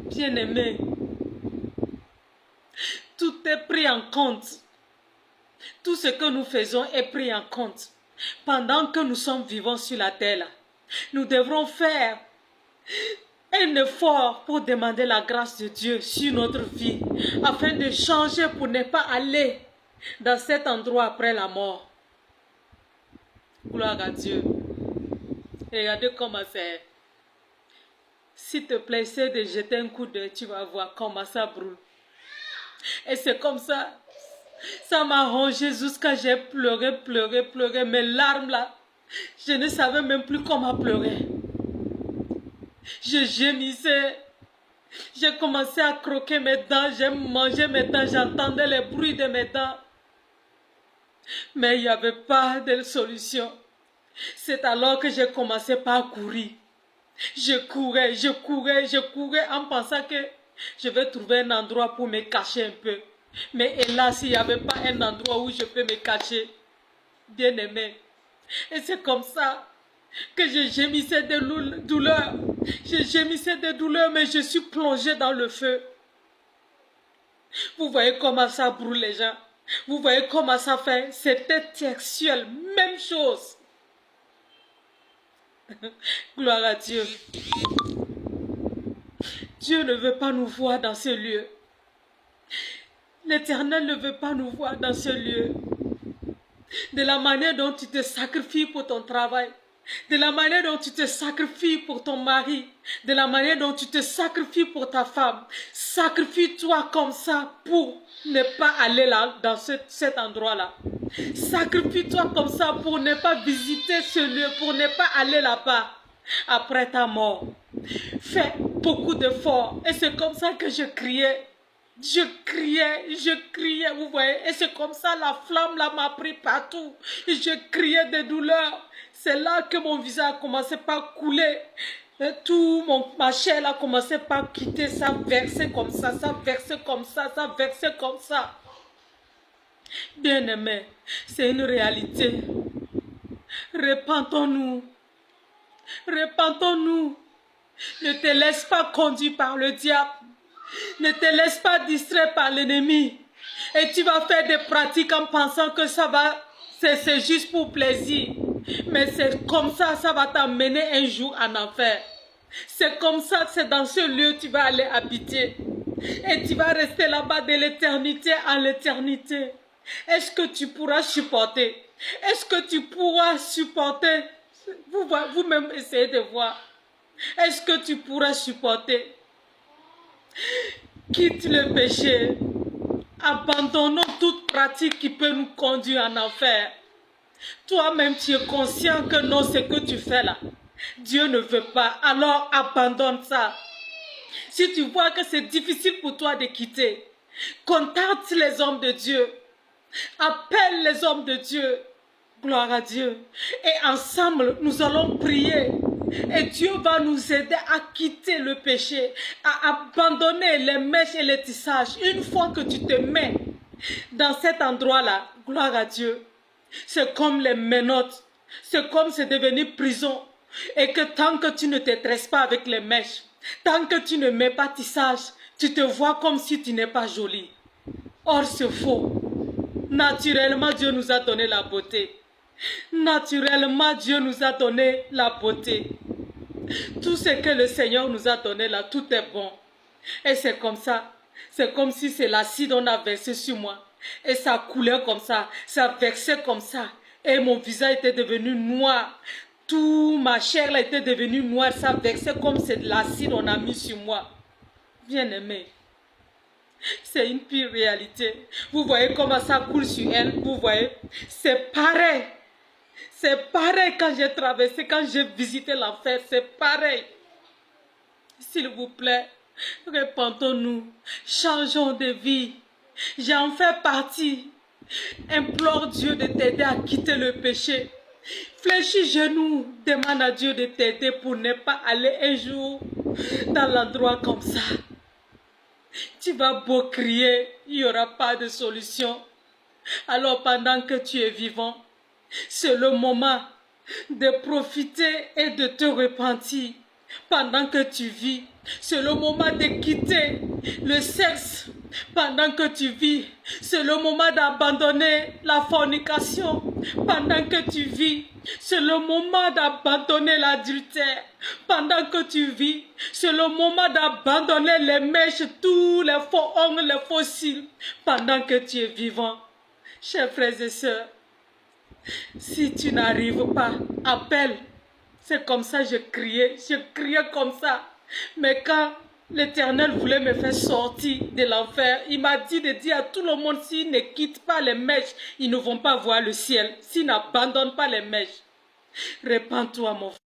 Bien-aimé, tout est pris en compte. Tout ce que nous faisons est pris en compte. Pendant que nous sommes vivants sur la terre, nous devrons faire un effort pour demander la grâce de Dieu sur notre vie, afin de changer pour ne pas aller dans cet endroit après la mort. Gloire à Dieu. Regardez comment c'est. S'il te plaît, essaie de jeter un coup d'œil, tu vas voir comment ça brûle. Et c'est comme ça. Ça m'a rongé jusqu'à j'ai pleuré. Mes larmes là, je ne savais même plus comment pleurer. Je gémissais. J'ai commencé à croquer mes dents, j'ai mangé mes dents, j'entendais les bruits de mes dents. Mais il n'y avait pas de solution. C'est alors que j'ai commencé par courir. Je courais en pensant que je vais trouver un endroit pour me cacher un peu. Mais hélas, il n'y avait pas un endroit où je peux me cacher. Bien-aimé. Et c'est comme ça que je gémissais de douleur. Je gémissais de douleur, mais je suis plongée dans le feu. Vous voyez comment ça brûle les gens. Vous voyez comment ça fait. C'était sexuel. Même chose. Gloire à Dieu. Dieu ne veut pas nous voir dans ce lieu. L'Éternel ne veut pas nous voir dans ce lieu. De la manière dont tu te sacrifies pour ton travail, de la manière dont tu te sacrifies pour ton mari, de la manière dont tu te sacrifies pour ta femme, sacrifie-toi comme ça pour ne pas aller là, dans cet endroit-là. Sacrifie-toi comme ça pour ne pas visiter ce lieu, pour ne pas aller là-bas après ta mort. Fais beaucoup d'efforts. Et c'est comme ça que je criais. Je criais, vous voyez. Et c'est comme ça, la flamme là m'a pris partout. Et je criais de douleur. C'est là que mon visage a commencé par couler. Et tout ma chair a commencé par quitter, ça versait comme ça, ça versait comme ça, ça versait comme ça. Bien-aimé, c'est une réalité. Repentons-nous. Repentons-nous. Ne te laisse pas conduire par le diable. Ne te laisse pas distraire par l'ennemi. Et tu vas faire des pratiques en pensant que ça va, c'est juste pour plaisir. Mais c'est comme ça, ça va t'amener un jour en enfer. C'est comme ça, c'est dans ce lieu que tu vas aller habiter. Et tu vas rester là-bas de l'éternité en l'éternité. Est-ce que tu pourras supporter? Est-ce que tu pourras supporter? Vous-même essayez de voir. Est-ce que tu pourras supporter? Quitte le péché. Abandonnons toute pratique qui peut nous conduire en enfer. Toi-même, tu es conscient que non, ce que tu fais là, Dieu ne veut pas. Alors, abandonne ça. Si tu vois que c'est difficile pour toi de quitter, contacte les hommes de Dieu. Appelle les hommes de Dieu. Gloire à Dieu. Et ensemble, nous allons prier. Et Dieu va nous aider à quitter le péché, à abandonner les mèches et les tissages. Une fois que tu te mets dans cet endroit-là, gloire à Dieu, c'est comme les menottes, c'est comme c'est devenu prison. Et que tant que tu ne te tresses pas avec les mèches, tant que tu ne mets pas tissage, tu te vois comme si tu n'es pas jolie. Or, c'est faux. Naturellement, Dieu nous a donné la beauté. Naturellement, Dieu nous a donné la beauté. Tout ce que le Seigneur nous a donné là, tout est bon. Et c'est comme ça. C'est comme si c'est l'acide qu'on a versé sur moi. Et ça coulait comme ça versait comme ça. Et mon visage était devenu noir. Tout ma chair là était devenue noire. Ça versait comme c'est de l'acide qu'on a mis sur moi. Bien-aimé. C'est une pire réalité. Vous voyez comment ça coule sur elle. Vous voyez. C'est pareil. C'est pareil quand j'ai traversé, quand j'ai visité l'enfer, c'est pareil. S'il vous plaît, repentons-nous, changeons de vie. J'en fais partie. Implore Dieu de t'aider à quitter le péché. Fléchis genoux, demande à Dieu de t'aider pour ne pas aller un jour dans l'endroit comme ça. Tu vas beau crier, il n'y aura pas de solution. Alors pendant que tu es vivant, c'est le moment de profiter et de te repentir pendant que tu vis. C'est le moment de quitter le sexe pendant que tu vis. C'est le moment d'abandonner la fornication pendant que tu vis. C'est le moment d'abandonner l'adultère pendant que tu vis. C'est le moment d'abandonner les mèches, tous les faux ongles, les faux cils pendant que tu es vivant. Chers frères et sœurs, si tu n'arrives pas, appelle. C'est comme ça que je criais comme ça. Mais quand l'Éternel voulait me faire sortir de l'enfer, il m'a dit de dire à tout le monde, s'ils ne quittent pas les mèches, ils ne vont pas voir le ciel. S'ils n'abandonnent pas les mèches, répands-toi mon frère.